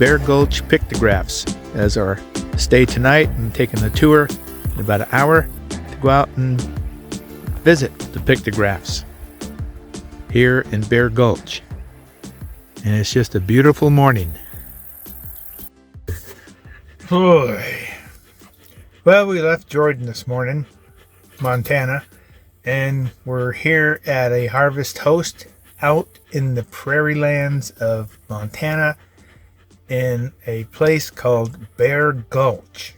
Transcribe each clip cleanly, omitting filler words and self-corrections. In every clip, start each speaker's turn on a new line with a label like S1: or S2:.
S1: Bear Gulch Pictographs as our stay tonight and taking a tour in about an hour to go out and visit the pictographs here in Bear Gulch. And it's just a beautiful morning. Boy. Well, we left Jordan this morning, Montana, and we're here at a harvest host out in the prairie lands of Montana in a place called Bear Gulch.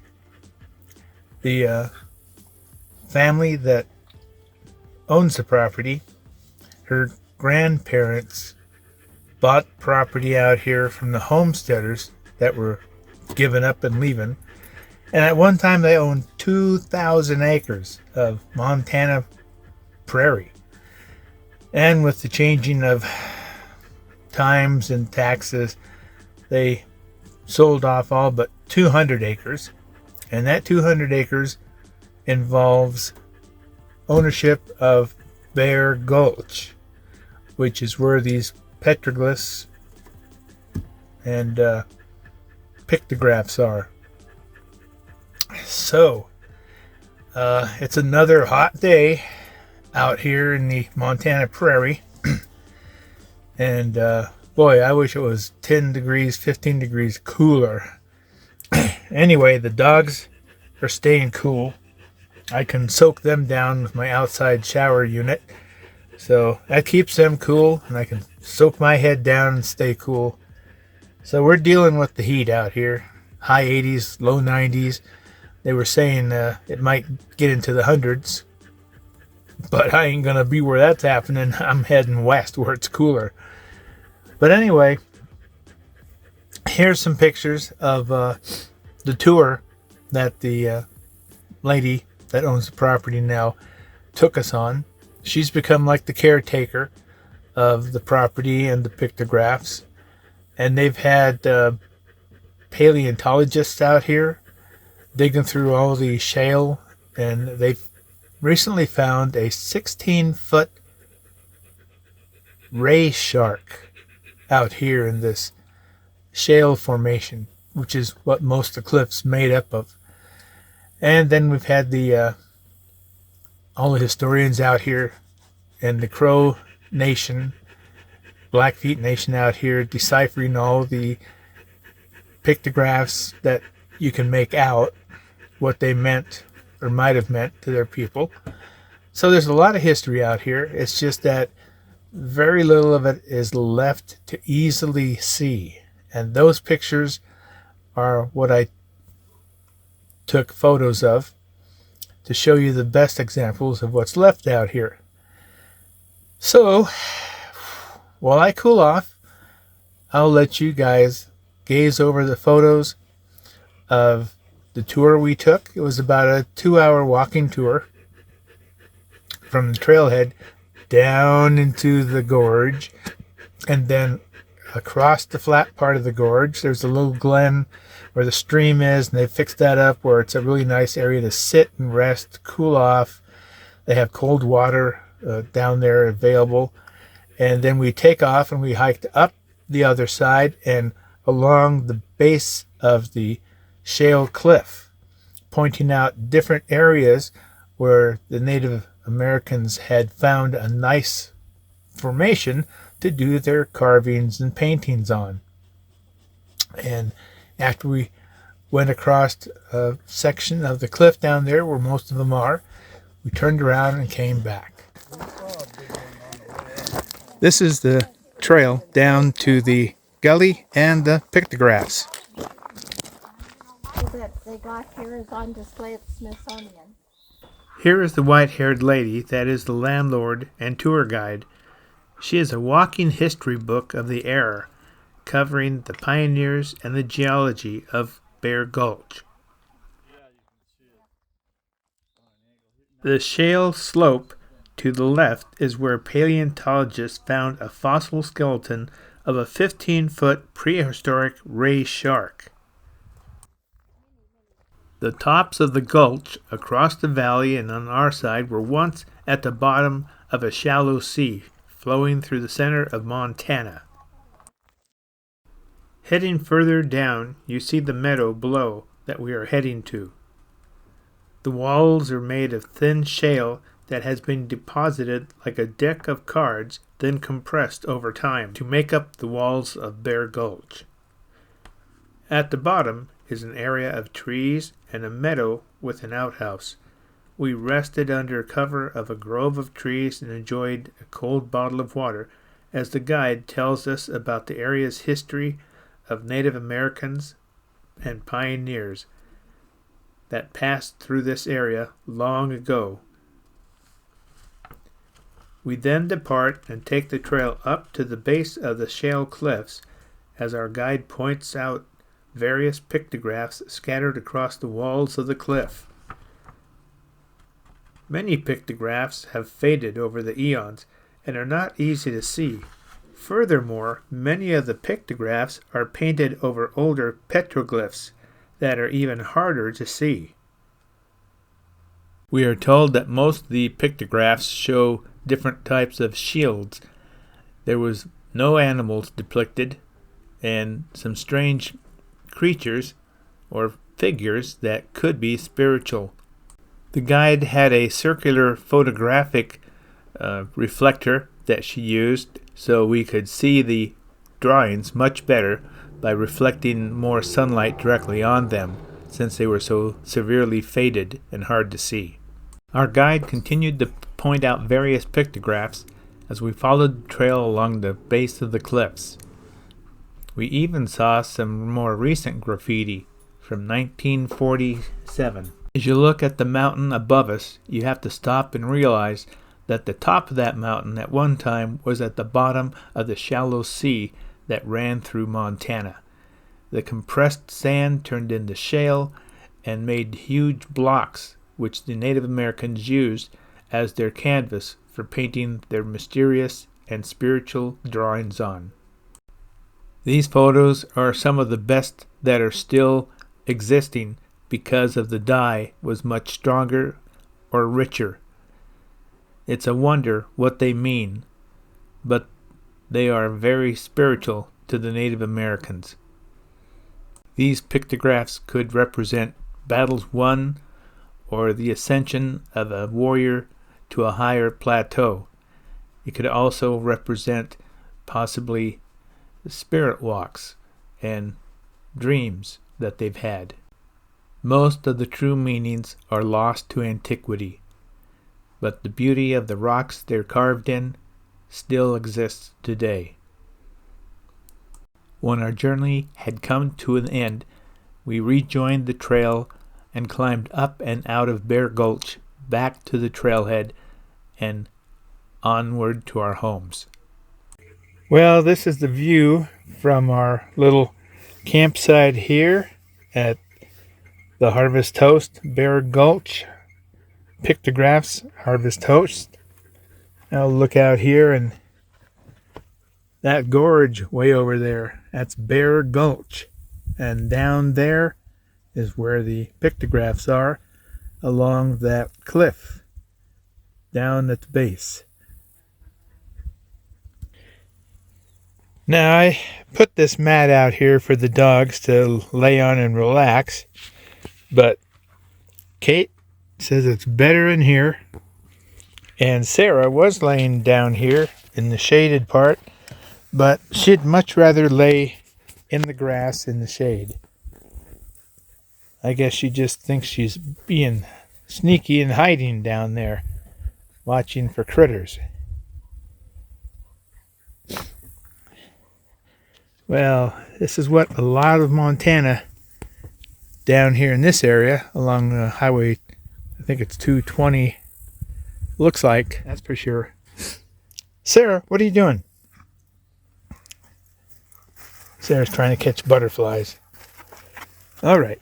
S1: The family that owns the property, her grandparents bought property out here from the homesteaders that were giving up and leaving. And at one time they owned 2,000 acres of Montana prairie. And with the changing of times and taxes, they sold off all but 200 acres. And that 200 acres involves ownership of Bear Gulch, which is where these petroglyphs and pictographs are. So, it's another hot day out here in the Montana prairie. And boy, I wish it was 10 degrees, 15 degrees cooler. Anyway, the dogs are staying cool. I can soak them down with my outside shower unit. So that keeps them cool, and I can soak my head down and stay cool. So we're dealing with the heat out here. High 80s, low 90s. They were saying it might get into the hundreds. But I ain't going to be where that's happening. I'm heading west where it's cooler. But anyway, here's some pictures of the tour that the lady that owns the property now took us on. She's become like the caretaker of the property and the pictographs. And they've had paleontologists out here digging through all the shale. And they've recently found a 16-foot ray shark out here in this shale formation, which is what most of the cliff's made up of. And then we've had the all the historians out here and the Crow Nation, Blackfeet Nation out here deciphering all the pictographs that you can make out what they meant or might have meant to their people. So there's a lot of history out here. It's just that very little of it is left to easily see. And those pictures are what I took photos of to show you the best examples of what's left out here. So, while I cool off, I'll let you guys gaze over the photos of the tour we took. It was about a 2-hour walking tour from the trailhead down into the gorge, and then across the flat part of the gorge. There's a little glen where the stream is, and they fixed that up where it's a really nice area to sit and rest, cool off. They have cold water down there available. And then we take off and we hiked up the other side and along the base of the shale cliff, pointing out different areas where the Native Americans had found a nice formation to do their carvings and paintings on. And after we went across a section of the cliff down there where most of them are, we turned around and came back. This is the trail down to the gully and the pictographs.
S2: That they got here is on display at the Smithsonian.
S1: Here is the white-haired lady that is the landlord and tour guide. She is a walking history book of the era, covering the pioneers and the geology of Bear Gulch. The shale slope to the left is where paleontologists found a fossil skeleton of a 15-foot prehistoric ray shark. The tops of the gulch across the valley and on our side were once at the bottom of a shallow sea flowing through the center of Montana. Heading further down, you see the meadow below that we are heading to. The walls are made of thin shale that has been deposited like a deck of cards, then compressed over time to make up the walls of Bear Gulch. At the bottom is an area of trees and a meadow with an outhouse. We rested under cover of a grove of trees and enjoyed a cold bottle of water as the guide tells us about the area's history of Native Americans and pioneers that passed through this area long ago. We then depart and take the trail up to the base of the shale cliffs as our guide points out various pictographs scattered across the walls of the cliff. Many pictographs have faded over the eons and are not easy to see. Furthermore, many of the pictographs are painted over older petroglyphs that are even harder to see. We are told that most of the pictographs show different types of shields. There was no animals depicted, and some strange creatures or figures that could be spiritual. The guide had a circular photographic reflector that she used so we could see the drawings much better by reflecting more sunlight directly on them, since they were so severely faded and hard to see. Our guide continued to point out various pictographs as we followed the trail along the base of the cliffs. We even saw some more recent graffiti from 1947. As you look at the mountain above us, you have to stop and realize that the top of that mountain at one time was at the bottom of the shallow sea that ran through Montana. The compressed sand turned into shale and made huge blocks which the Native Americans used as their canvas for painting their mysterious and spiritual drawings on. These photos are some of the best that are still existing because of the dye was much stronger or richer. It's a wonder what they mean, but they are very spiritual to the Native Americans. These pictographs could represent battles won or the ascension of a warrior to a higher plateau. It could also represent possibly spirit walks and dreams that they've had. Most of the true meanings are lost to antiquity, but the beauty of the rocks they're carved in still exists today. When our journey had come to an end, we rejoined the trail and climbed up and out of Bear Gulch back to the trailhead and onward to our homes. Well, this is the view from our little campsite here at the Harvest Host Bear Gulch Pictographs Harvest Host. I'll look out here, and that gorge way over there, that's Bear Gulch, and down there is where the pictographs are along that cliff down at the base. Now, I put this mat out here for the dogs to lay on and relax, but Kate says it's better in here, and Sarah was laying down here in the shaded part, but she'd much rather lay in the grass in the shade. I guess she just thinks she's being sneaky and hiding down there, watching for critters. Well, this is what a lot of Montana down here in this area along the highway, I think it's 220, looks like, that's for sure. Sarah, what are you doing? Sarah's trying to catch butterflies. All right.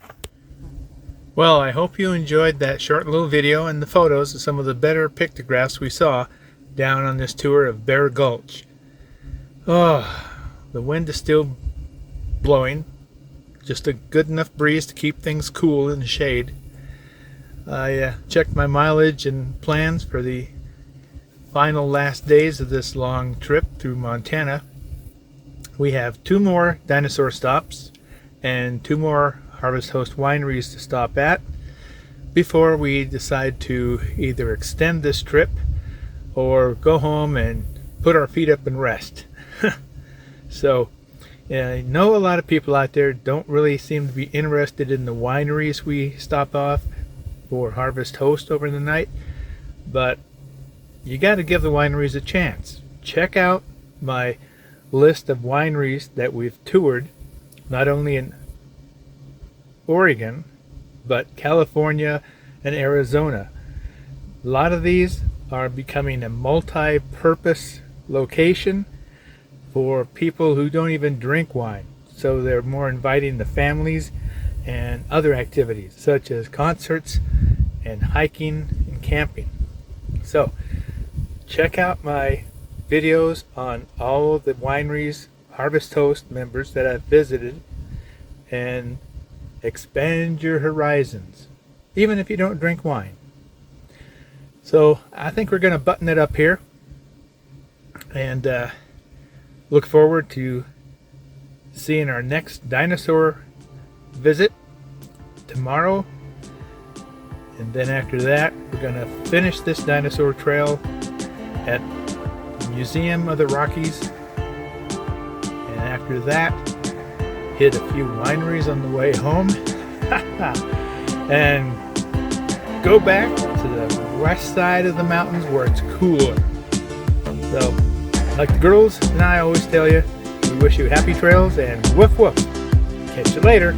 S1: Well, I hope you enjoyed that short little video and the photos of some of the better pictographs we saw down on this tour of Bear Gulch. Oh, the wind is still blowing. Just a good enough breeze to keep things cool in the shade. I checked my mileage and plans for the final last days of this long trip through Montana. We have 2 more dinosaur stops and 2 more Harvest Host wineries to stop at before we decide to either extend this trip or go home and put our feet up and rest. So I know a lot of people out there don't really seem to be interested in the wineries we stop off for Harvest Host over the night, but you got to give the wineries a chance. Check out my list of wineries that we've toured, not only in Oregon, but California and Arizona. A lot of these are becoming a multi-purpose location for people who don't even drink wine. So they're more inviting the families and other activities such as concerts and hiking and camping. So check out my videos on all of the wineries, Harvest Host members that I've visited, and expand your horizons, even if you don't drink wine. So I think we're going to button it up here and look forward to seeing our next dinosaur visit tomorrow. And then after that, we're going to finish this dinosaur trail at the Museum of the Rockies. And after that, hit a few wineries on the way home. And go back to the west side of the mountains where it's cooler. So, like the girls and I always tell you, we wish you happy trails and woof woof. Catch you later.